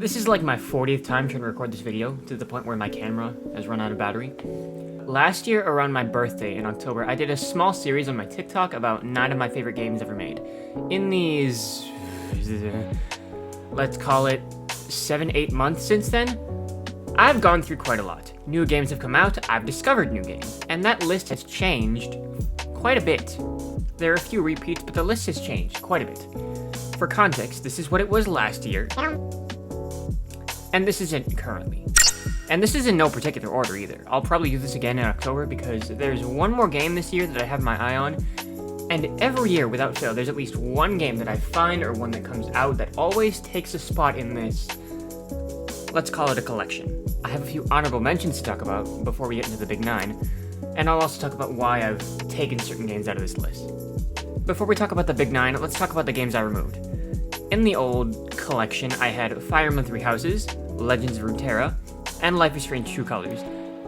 This is like my 40th time trying to record this video, to the point where my camera has run out of battery. Last year, around my birthday in October, I did a small series on my TikTok about 9 of my favorite games ever made. In these, let's call it 7-8 months since then, I've gone through quite a lot. New games have come out, I've discovered new games, and that list has changed quite a bit. There are a few repeats, but the list has changed quite a bit. For context, this is what it was last year, and this is it currently. And this is in no particular order either. I'll probably do this again in October because there's one more game this year that I have my eye on, and every year, without fail, there's at least one game that I find or one that comes out that always takes a spot in this, let's call it a collection. I have a few honorable mentions to talk about before we get into the big 9, and I'll also talk about why I've taken certain games out of this list. Before we talk about the big 9, let's talk about the games I removed. In the old collection, I had Fire Emblem Three Houses, Legends of Runeterra, and Life is Strange True Colors.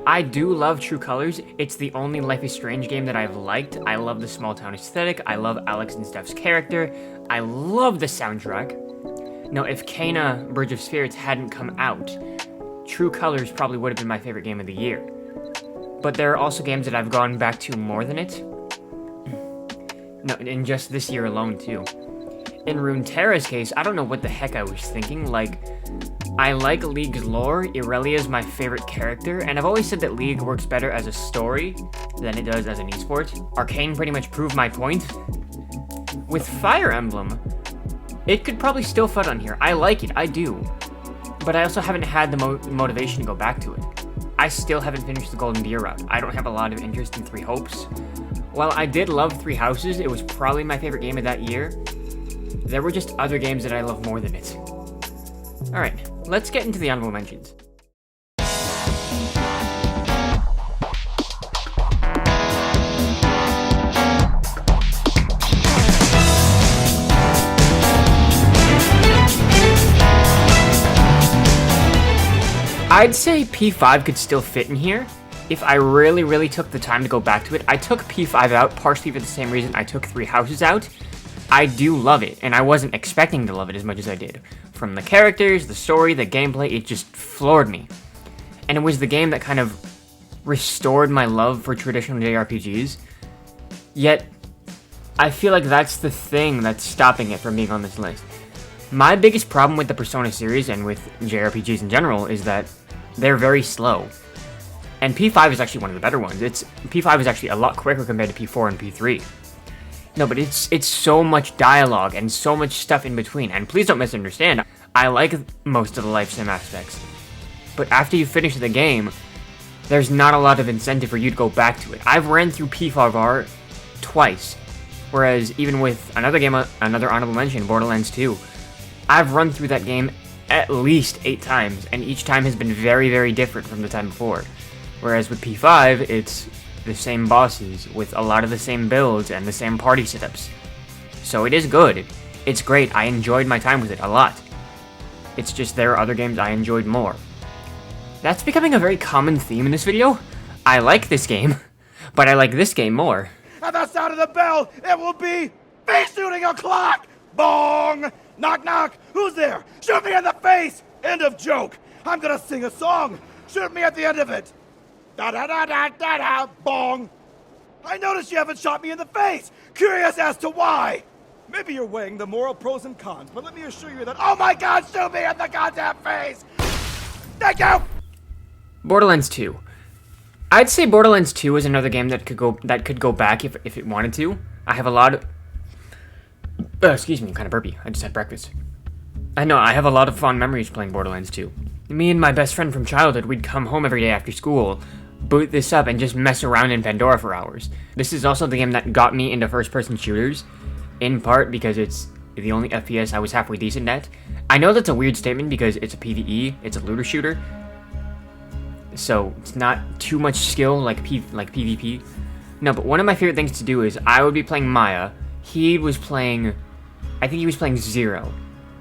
I do love True Colors. It's the only Life is Strange game that I've liked. I love the small town aesthetic. I love Alex and Steph's character. I love the soundtrack. Now, if Kena Bridge of Spirits hadn't come out, True Colors probably would have been my favorite game of the year. But there are also games that I've gone back to more than it. No, in just this year alone, too. In Runeterra's case, I don't know what the heck I was thinking. Like, I like League's lore. Irelia's my favorite character, and I've always said that League works better as a story than it does as an esport. Arcane pretty much proved my point. With Fire Emblem, it could probably still fit on here. I like it, I do. But I also haven't had the motivation to go back to it. I still haven't finished the Golden Deer route. I don't have a lot of interest in Three Hopes. While I did love Three Houses, it was probably my favorite game of that year. There were just other games that I love more than it. Alright, let's get into the honorable mentions. I'd say P5 could still fit in here if I really took the time to go back to it. I took P5 out partially for the same reason I took Three Houses out. I do love it, and I wasn't expecting to love it as much as I did. From the characters, the story, the gameplay, it just floored me. And it was the game that kind of restored my love for traditional JRPGs. Yet, I feel like that's the thing that's stopping it from being on this list. My biggest problem with the Persona series, and with JRPGs in general, is that they're very slow. And P5 is actually one of the better ones. P5 is actually a lot quicker compared to P4 and P3. No, but it's so much dialogue and so much stuff in between. And please don't misunderstand, I like most of the life sim aspects. But after you finish the game, there's not a lot of incentive for you to go back to it. I've ran through P5R twice. Whereas even with another game, another honorable mention, Borderlands 2, I've run through that game at least 8 times, and each time has been very different from the time before. Whereas with P5, it's the same bosses, with a lot of the same builds and the same party setups. So it is good. It's great. I enjoyed my time with it a lot. It's just there are other games I enjoyed more. That's becoming a very common theme in this video. I like this game, but I like this game more. At the sound of the bell, it will be face shooting o'clock! Bong! Knock knock! Who's there? Shoot me in the face! End of joke! I'm gonna sing a song! Shoot me at the end of it! Da da da da da da! Bong! I noticed you haven't shot me in the face! Curious as to why! Maybe you're weighing the moral pros and cons, but let me assure you that— oh my god, shoot me in the goddamn face! Thank you! Borderlands 2. I'd say Borderlands 2 is another game that could go back if it wanted to. I have a lot of... excuse me, I'm kind of burpy. I just had breakfast. I know, I have a lot of fond memories playing Borderlands 2. Me and my best friend from childhood, we'd come home every day after school, boot this up, and just mess around in Pandora for hours. This is also the game that got me into first-person shooters, in part because it's the only FPS I was halfway decent at. I know that's a weird statement because it's a PvE, it's a looter shooter, so it's not too much skill like PvP. No, but one of my favorite things to do is I would be playing Maya, he was playing... I think he was playing Zero.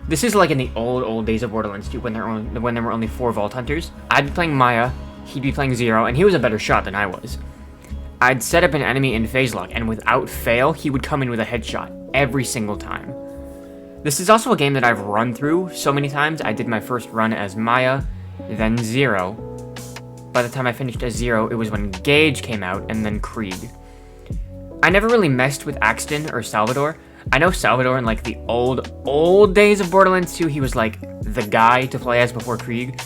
This is like in the old days of Borderlands 2 when there were only 4 Vault Hunters. I'd be playing Maya, he'd be playing Zero, and he was a better shot than I was. I'd set up an enemy in phase lock, and without fail, he would come in with a headshot every single time. This is also a game that I've run through so many times. I did my first run as Maya, then Zero. By the time I finished as Zero, it was when Gage came out, and then Krieg. I never really messed with Axton or Salvador. I know Salvador in like the old days of Borderlands 2, he was like the guy to play as before Krieg.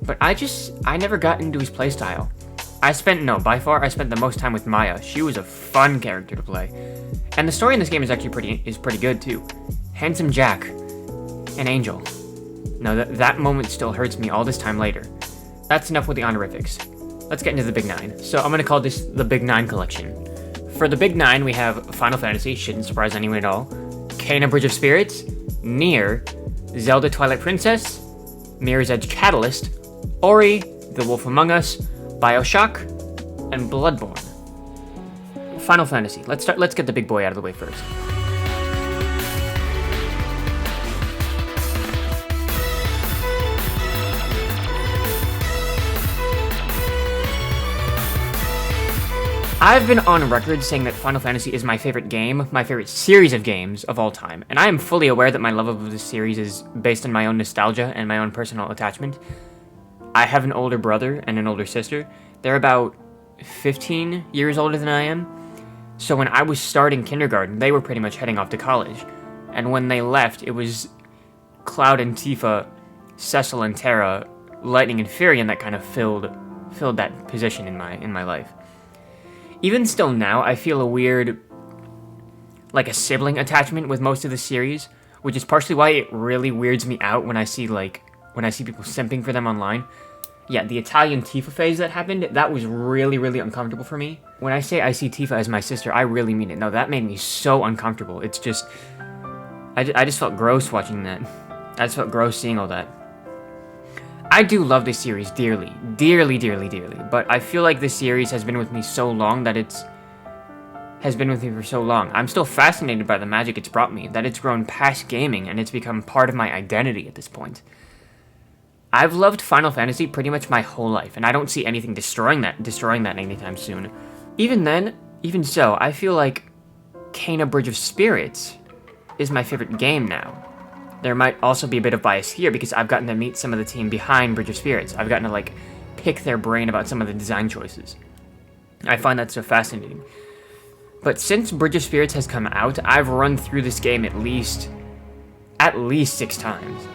But I never got into his playstyle. By far I spent the most time with Maya. She was a fun character to play. And the story in this game is actually pretty good too. Handsome Jack. An angel. No, that moment still hurts me all this time later. That's enough with the honorifics. Let's get into the Big Nine. So I'm gonna call this the Big Nine collection. For the Big Nine, we have Final Fantasy, shouldn't surprise anyone at all, Kena Bridge of Spirits, Nier, Zelda Twilight Princess, Mirror's Edge Catalyst, Ori, The Wolf Among Us, BioShock, and Bloodborne. Final Fantasy. Let's get the big boy out of the way first. I've been on record saying that Final Fantasy is my favorite game, my favorite series of games of all time, and I am fully aware that my love of this series is based on my own nostalgia and my own personal attachment. I have an older brother and an older sister. They're about 15 years older than I am, so when I was starting kindergarten, they were pretty much heading off to college, and when they left, it was Cloud and Tifa, Cecil and Terra, Lightning and Furion that kind of filled that position in my life. Even still now, I feel a weird, like a sibling attachment with most of the series, which is partially why it really weirds me out when I see people simping for them online. Yeah, the Italian Tifa phase that happened, that was really, really uncomfortable for me. When I say I see Tifa as my sister, I really mean it. No, that made me so uncomfortable. It's just, I just felt gross watching that. I just felt gross seeing all that. I do love this series dearly, dearly, dearly, dearly, but I feel like this series has been with me so long that has been with me for so long. I'm still fascinated by the magic it's brought me, that it's grown past gaming and it's become part of my identity at this point. I've loved Final Fantasy pretty much my whole life, and I don't see anything destroying that anytime soon. Even so, I feel like Kena Bridge of Spirits is my favorite game now. There might also be a bit of bias here because I've gotten to meet some of the team behind Bridge of Spirits. I've gotten to pick their brain about some of the design choices. I find that so fascinating. But since Bridge of Spirits has come out, I've run through this game at least 6 times.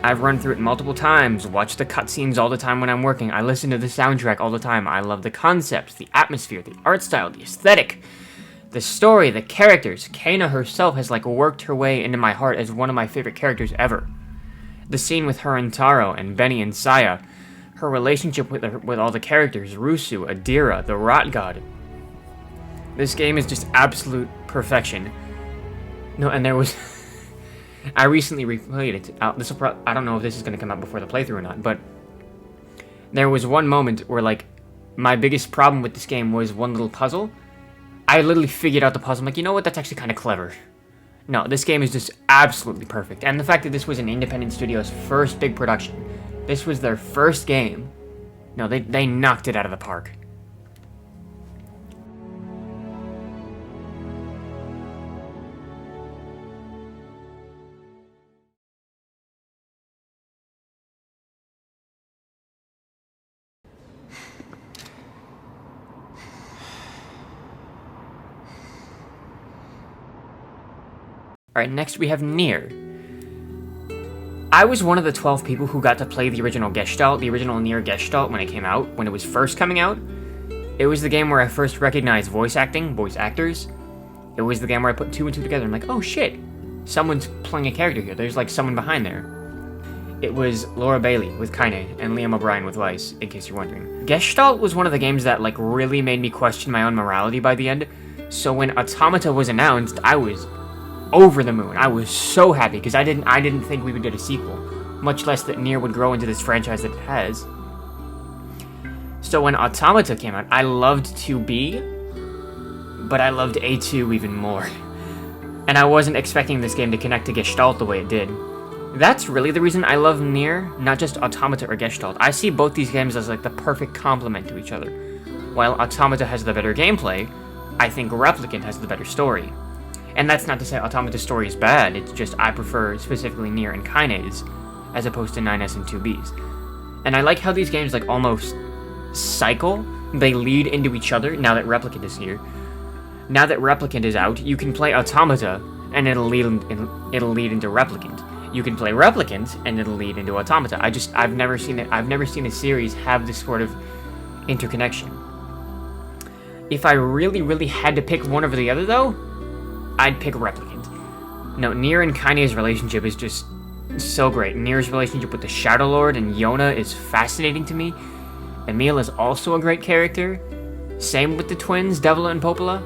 I've run through it multiple times, watched the cutscenes all the time when I'm working, I listen to the soundtrack all the time, I love the concepts, the atmosphere, the art style, the aesthetic, the story, the characters. Kena herself has worked her way into my heart as one of my favorite characters ever. The scene with her and Taro and Benny and Saya, her relationship with all the characters, Rusu, Adira, the Rot God. This game is just absolute perfection. No, and there was... I recently replayed it. I don't know if this is going to come out before the playthrough or not, but there was one moment where, my biggest problem with this game was one little puzzle. I literally figured out the puzzle. I'm like, you know what? That's actually kind of clever. No, this game is just absolutely perfect. And the fact that this was an independent studio's first big production. This was their first game. No, they knocked it out of the park. Alright, next we have Nier. I was one of the 12 people who got to play the original Nier Gestalt when it came out, when it was first coming out. It was the game where I first recognized voice actors. It was the game where I put 2 and 2 together and I'm like, oh shit, someone's playing a character here, there's someone behind there. It was Laura Bailey with Kaine and Liam O'Brien with Weiss, in case you're wondering. Gestalt was one of the games that really made me question my own morality by the end, so when Automata was announced, I was over the moon. I was so happy because I didn't think we would get a sequel, much less that Nier would grow into this franchise that it has. So when Automata came out, I loved 2B, but I loved A2 even more. And I wasn't expecting this game to connect to Gestalt the way it did. That's really the reason I love Nier, not just Automata or Gestalt. I see both these games as the perfect complement to each other. While Automata has the better gameplay, I think Replicant has the better story. And that's not to say Automata's story is bad, it's just I prefer specifically Nier Incarnate's as opposed to 9S and 2B's. And I like how these games like almost cycle, they lead into each other now that Replicant is here. Now that Replicant is out, you can play Automata and it'll lead into Replicant. You can play Replicant and it'll lead into Automata. I've never seen a series have this sort of interconnection. If I really had to pick one over the other though, I'd pick Replicant. No, Nier and Kaine's relationship is just so great. Nier's relationship with the Shadow Lord and Yona is fascinating to me. Emil is also a great character. Same with the twins, Devla and Popola.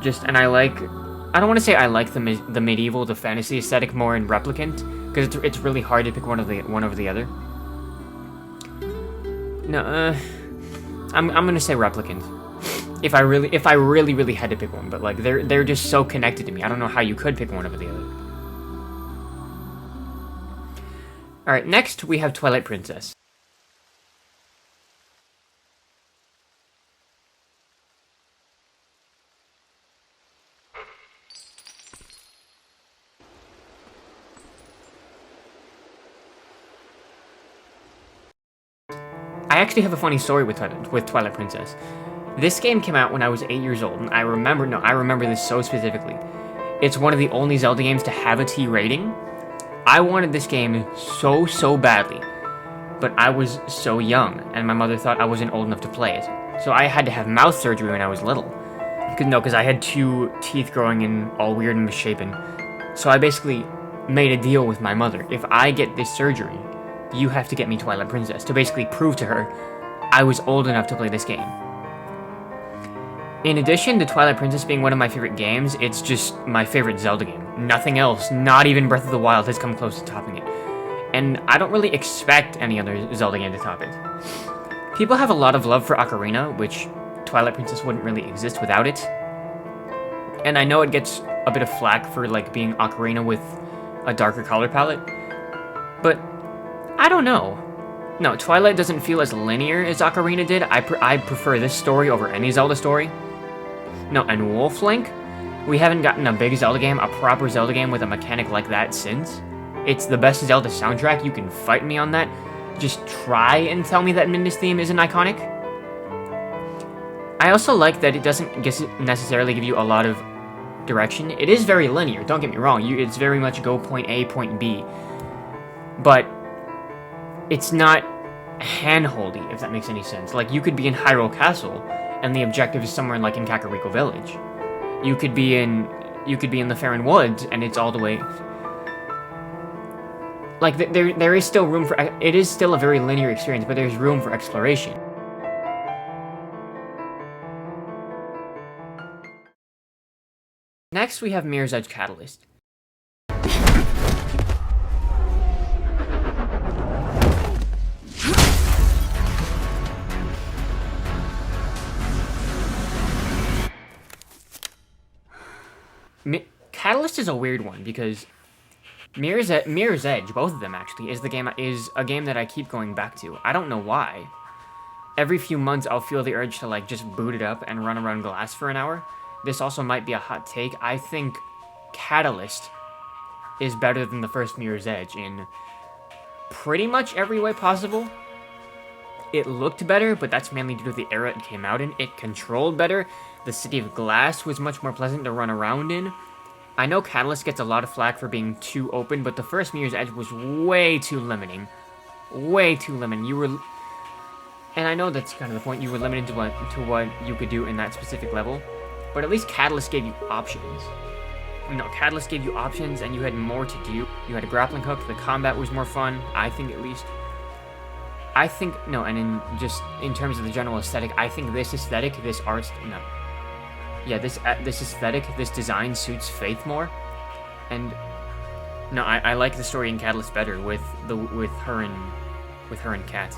I don't want to say I like the medieval, the fantasy aesthetic more in Replicant, because it's really hard to pick one over the other. No, I'm gonna say Replicant. If I really had to pick one, but like they're just so connected to me. I don't know how you could pick one over the other. All right, next we have Twilight Princess. I actually have a funny story with Twilight Princess. This game came out when I was 8 years old, and I remember this so specifically. It's one of the only Zelda games to have a T rating. I wanted this game so badly, but I was so young, and my mother thought I wasn't old enough to play it. So I had to have mouth surgery when I was little. Because I had 2 teeth growing in all weird and misshapen. So I basically made a deal with my mother. If I get this surgery, you have to get me Twilight Princess, to basically prove to her I was old enough to play this game. In addition to Twilight Princess being one of my favorite games, it's just my favorite Zelda game. Nothing else, not even Breath of the Wild, has come close to topping it. And I don't really expect any other Zelda game to top it. People have a lot of love for Ocarina, which Twilight Princess wouldn't really exist without it. And I know it gets a bit of flack for like being Ocarina with a darker color palette, but I don't know. No, Twilight doesn't feel as linear as Ocarina did. I prefer this story over any Zelda story. No, and Wolf Link? We haven't gotten a big Zelda game, a proper Zelda game with a mechanic like that since. It's the best Zelda soundtrack, you can fight me on that. Just try and tell me that Midna's theme isn't iconic. I also like that it doesn't necessarily give you a lot of direction. It is very linear, don't get me wrong. It's very much go point A, point B. But it's not hand-holdy, if that makes any sense. Like, you could be in Hyrule Castle, and the objective is somewhere in Kakariko Village. You could be in the Faron Woods, and it's all the way. Like, there is still room for. It is still a very linear experience, but there's room for exploration. Next, we have Mirror's Edge Catalyst. Catalyst is a weird one because Mirror's Edge, both of them actually, is a game that I keep going back to. I don't know why. Every few months I'll feel the urge to just boot it up and run around Glass for an hour. This also might be a hot take. I think Catalyst is better than the first Mirror's Edge in pretty much every way possible. It looked better, but that's mainly due to the era it came out in. It controlled better. The City of Glass was much more pleasant to run around in. I know Catalyst gets a lot of flack for being too open, but the first Mirror's Edge was way too limiting. Way too limiting. And I know that's kind of the point, you were limited to what you could do in that specific level, but at least Catalyst gave you options. No, Catalyst gave you options, and you had more to do. You had a grappling hook, the combat was more fun, I think at least. In terms of the general aesthetic, I think this aesthetic, this aesthetic, this design suits Faith more, and no, I like the story in Catalyst better with her and Kat.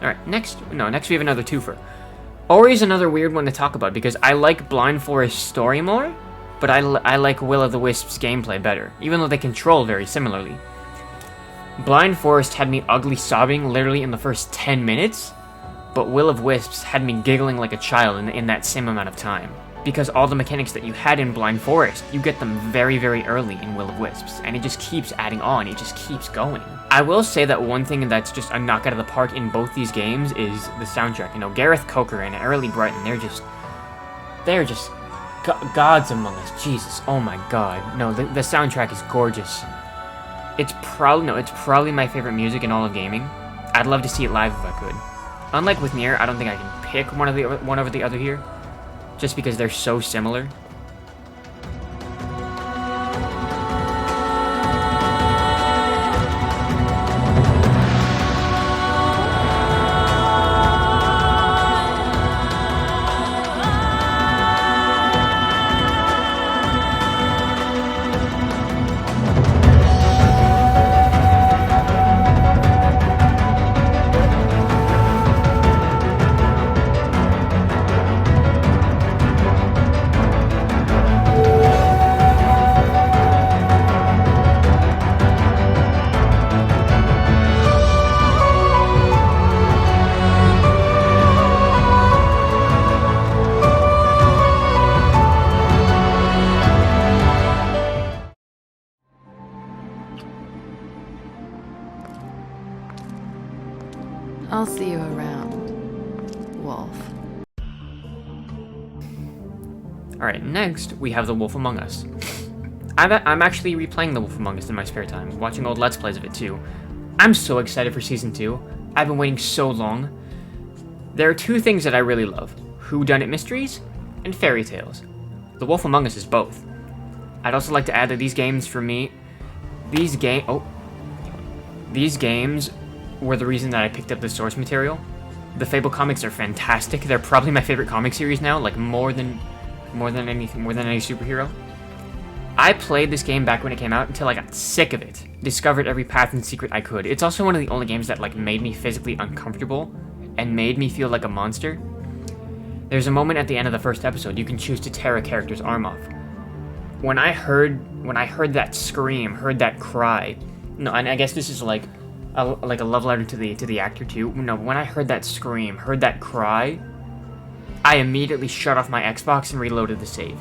All right, next we have another twofer. Ori's another weird one to talk about because I like Blind Forest's story more, but I like Will-O-the-Wisp's gameplay better, even though they control very similarly. Blind Forest had me ugly sobbing literally in the first 10 minutes, but Will of Wisps had me giggling like a child in that same amount of time. Because all the mechanics that you had in Blind Forest, you get them very, very early in Will of Wisps, and it just keeps adding on, it just keeps going. I will say that one thing that's just a knock out of the park in both these games is the soundtrack. You know, Gareth Coker and Early Brighton, they're just gods among us. Jesus, oh my god. No, the soundtrack is gorgeous. It's probably my favorite music in all of gaming. I'd love to see it live if I could. Unlike with Nier, I don't think I can pick one over the other here, just because they're so similar. I'll see you around, Wolf. Alright, next we have The Wolf Among Us. I'm actually replaying The Wolf Among Us in my spare time, watching old Let's Plays of it too. I'm so excited for Season 2. I've been waiting so long. There are two things that I really love: whodunit mysteries and fairy tales. The Wolf Among Us is both. I'd also like to add that these games were the reason that I picked up the source material. The Fable comics are fantastic. They're probably my favorite comic series now, like more than any superhero. I played this game back when it came out until I got sick of it. Discovered every path and secret I could. It's also one of the only games that made me physically uncomfortable and made me feel like a monster. There's a moment at the end of the first episode you can choose to tear a character's arm off. When I heard that scream, heard that cry, no, and I guess this is like a love letter to the actor too. No, when I heard that scream, heard that cry, I immediately shut off my Xbox and reloaded the save.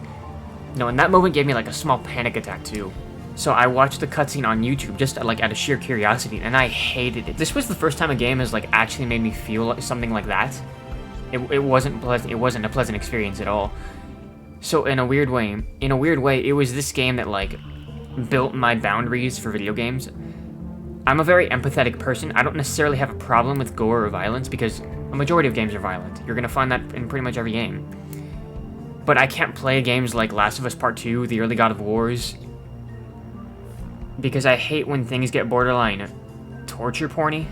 No, and that moment gave me a small panic attack too. So I watched the cutscene on YouTube just out of sheer curiosity, and I hated it. This was the first time a game has actually made me feel something like that. It wasn't pleasant. It wasn't a pleasant experience at all. So in a weird way, it was this game that built my boundaries for video games. I'm a very empathetic person. I don't necessarily have a problem with gore or violence because a majority of games are violent. You're gonna find that in pretty much every game. But I can't play games like Last of Us Part 2, the early God of Wars, because I hate when things get borderline torture porny.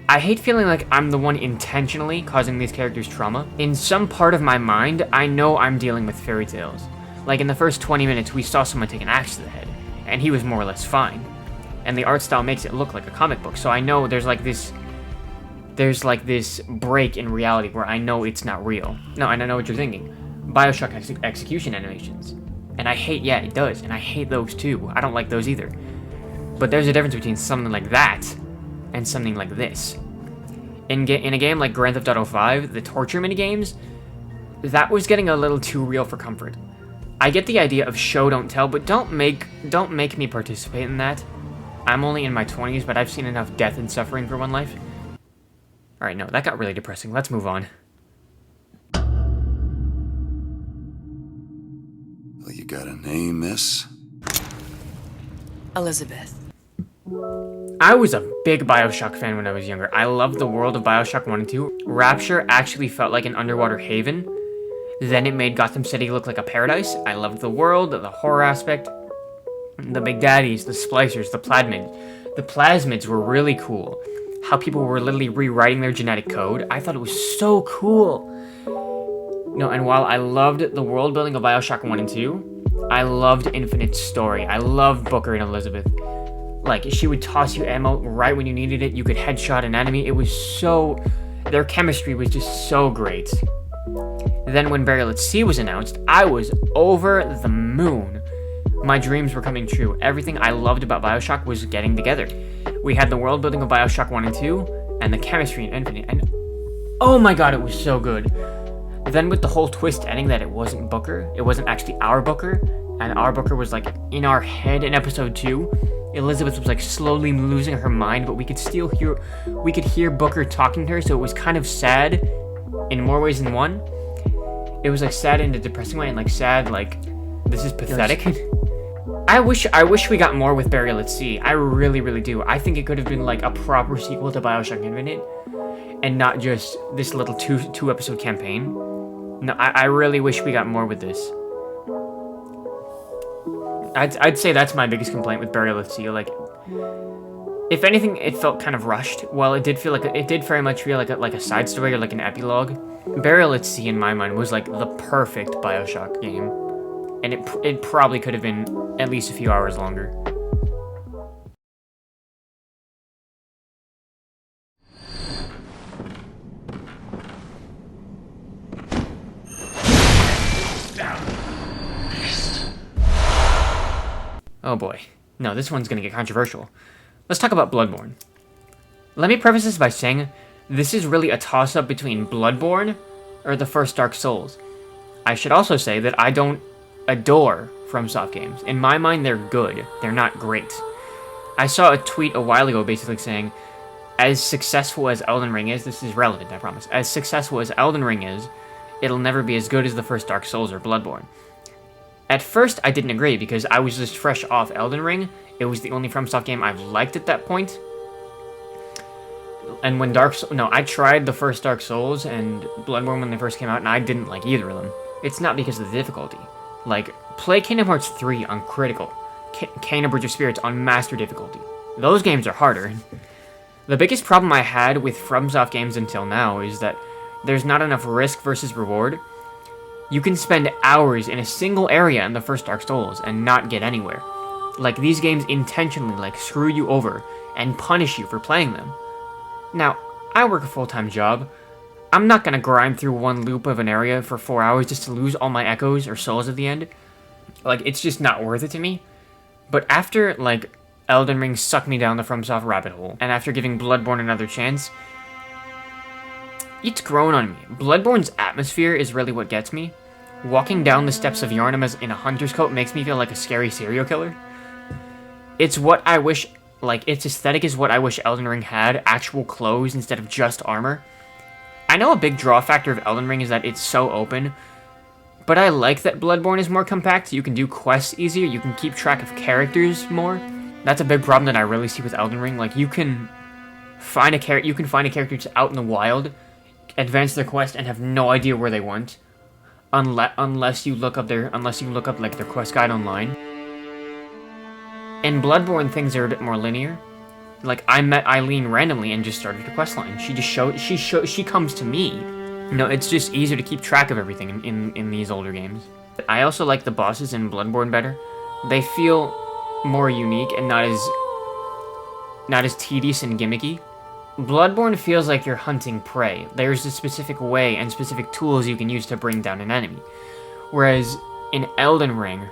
I hate feeling like I'm the one intentionally causing these characters trauma. In some part of my mind, I know I'm dealing with fairy tales. Like in the first 20 minutes, we saw someone take an axe to the head, and he was more or less fine. And the art style makes it look like a comic book, so I know there's this break in reality where I know it's not real. No, and I know what you're thinking. BioShock execution animations. And yeah, it does, and I hate those too. I don't like those either. But there's a difference between something like that and something like this. In a game like Grand Theft Auto 5, the torture minigames, that was getting a little too real for comfort. I get the idea of show don't tell, but don't make me participate in that. I'm only in my 20s, but I've seen enough death and suffering for one life. Alright, no, that got really depressing. Let's move on. Well, you got a name, miss? Elizabeth. I was a big BioShock fan when I was younger. I loved the world of BioShock 1 and 2. Rapture actually felt like an underwater haven. Then it made Gotham City look like a paradise. I loved the world, the horror aspect, the Big Daddies, the Splicers, the Plasmids. The Plasmids were really cool. How people were literally rewriting their genetic code. I thought it was so cool. No, and while I loved the world building of BioShock 1 and 2, I loved Infinite's story. I loved Booker and Elizabeth. She would toss you ammo right when you needed it. You could headshot an enemy. It was so... Their chemistry was just so great. Then when Burial at Sea was announced, I was over the moon. My dreams were coming true. Everything I loved about Bioshock was getting together. We had the world building of Bioshock 1 and 2, and the chemistry in Infinite, and oh my god, it was so good. Then with the whole twist ending that it wasn't Booker, it wasn't actually our Booker, and our Booker was like in our head in episode 2. Elizabeth was like slowly losing her mind, but we could hear Booker talking to her, so it was kind of sad in more ways than one. It was like sad in a depressing way, and like sad like this is pathetic. I wish we got more with Burial at Sea. I really, really do. I think it could have been like a proper sequel to Bioshock Infinite, and not just this little two episode campaign. No, I really wish we got more with this. I'd say that's my biggest complaint with Burial at Sea. Like, if anything, it felt kind of rushed. Well, it did very much feel like a side story or like an epilogue. Burial at Sea, in my mind, was like the perfect Bioshock game, and it probably could have been at least a few hours longer. Oh boy. No, this one's gonna get controversial. Let's talk about Bloodborne. Let me preface this by saying this is really a toss-up between Bloodborne or the first Dark Souls. I should also say that I don't adore FromSoft games. In my mind, they're good. They're not great. I saw a tweet a while ago basically saying, as successful as Elden Ring is, this is relevant, I promise, as successful as Elden Ring is, it'll never be as good as the first Dark Souls or Bloodborne. At first, I didn't agree because I was just fresh off Elden Ring. It was the only FromSoft game I've liked at that point. And when I tried the first Dark Souls and Bloodborne when they first came out, and I didn't like either of them. It's not because of the difficulty. Like, play Kingdom Hearts 3 on critical, Kena Bridge of Spirits on master difficulty. Those games are harder. The biggest problem I had with FromSoft games until now is that there's not enough risk versus reward. You can spend hours in a single area in the first Dark Souls and not get anywhere. Like, these games intentionally, like, screw you over and punish you for playing them. Now, I work a full-time job. I'm not gonna grind through one loop of an area for 4 hours just to lose all my echoes or souls at the end. Like, it's just not worth it to me. But after, like, Elden Ring sucked me down the FromSoft rabbit hole, and after giving Bloodborne another chance, it's grown on me. Bloodborne's atmosphere is really what gets me. Walking down the steps of Yharnam in a hunter's coat makes me feel like a scary serial killer. It's what I wish, like, its aesthetic is what I wish Elden Ring had, actual clothes instead of just armor. I know a big draw factor of Elden Ring is that it's so open, but I like that Bloodborne is more compact. You can do quests easier, you can keep track of characters more. That's a big problem that I really see with Elden Ring. Like, you can find a character just out in the wild, advance their quest, and have no idea where they went, unless you look up like their quest guide online. In Bloodborne, things are a bit more linear. Like, I met Eileen randomly and just started a questline. She comes to me. No, it's just easier to keep track of everything in these older games. I also like the bosses in Bloodborne better. They feel more unique and not as tedious and gimmicky. Bloodborne feels like you're hunting prey. There's a specific way and specific tools you can use to bring down an enemy. Whereas in Elden Ring,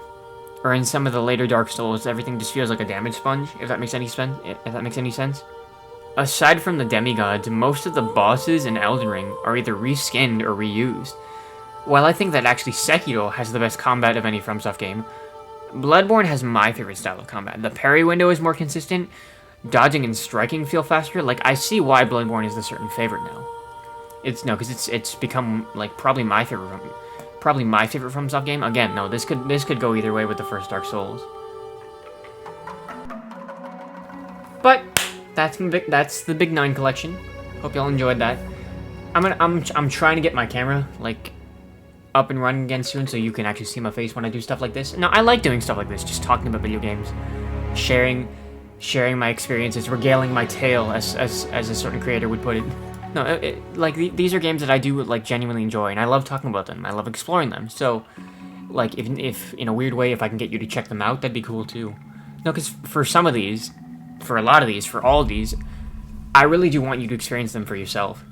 or in some of the later Dark Souls, everything just feels like a damage sponge, if that makes any sense. Aside from the demigods, most of the bosses in Elden Ring are either reskinned or reused. While I think that actually Sekiro has the best combat of any FromSoft game, Bloodborne has my favorite style of combat. The parry window is more consistent, dodging and striking feel faster. Like, I see why Bloodborne is a certain favorite now. Because it's become, like, probably my favorite FromSoft game. Again, no, this could go either way with the first Dark Souls. But that's the Big 9 collection. Hope y'all enjoyed that. I'm trying to get my camera like up and running again soon, so you can actually see my face when I do stuff like this. No, I like doing stuff like this, just talking about video games, sharing my experiences, regaling my tale, as a certain creator would put it. No, these are games that I do like genuinely enjoy, and I love talking about them. I love exploring them. So, like, if in a weird way, if I can get you to check them out, that'd be cool too. No, because for all of these, I really do want you to experience them for yourself.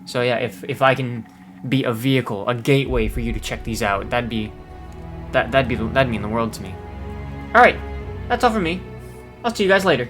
So yeah, if I can be a vehicle, a gateway for you to check these out, that'd mean the world to me. Alright, that's all from me. I'll see you guys later.